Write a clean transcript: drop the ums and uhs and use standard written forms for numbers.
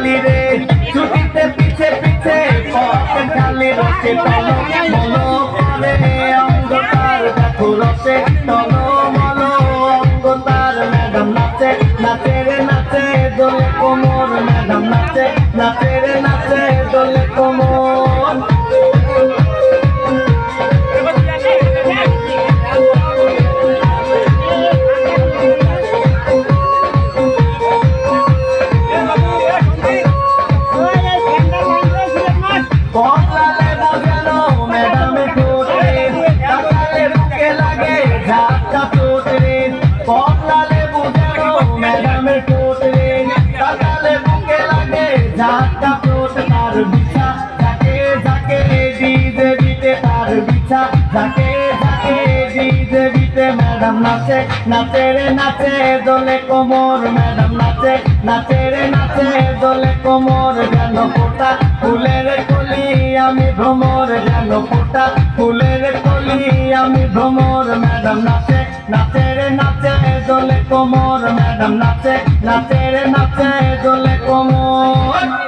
খালি রে ছুটিতে পিছে পিছে পথের খালি রসে তলো মলো করে অঙ্গ তার দেখো রসে তলো মলো অঙ্গ তার ম্যাডাম নাচে নাচে রে নাচে দোলে কোমর ম্যাডাম নাচে নাচে রে নাচে দোলে কোমর ম্যাডাম নাচে নাচে রে নাচে দোলে কোমর ম্যাডাম নাচে নাচে রে নাচে দোলে কোমর যেন ফোটা ফুলের কলি আমি ভ্রমর যেন ফোটা ফুলের কলি আমি ভ্রমর ম্যাডাম নাচে নাচে রে নাচে দোলে কোমর ম্যাডাম নাচে নাচে রে নাচে দোলে কোমর।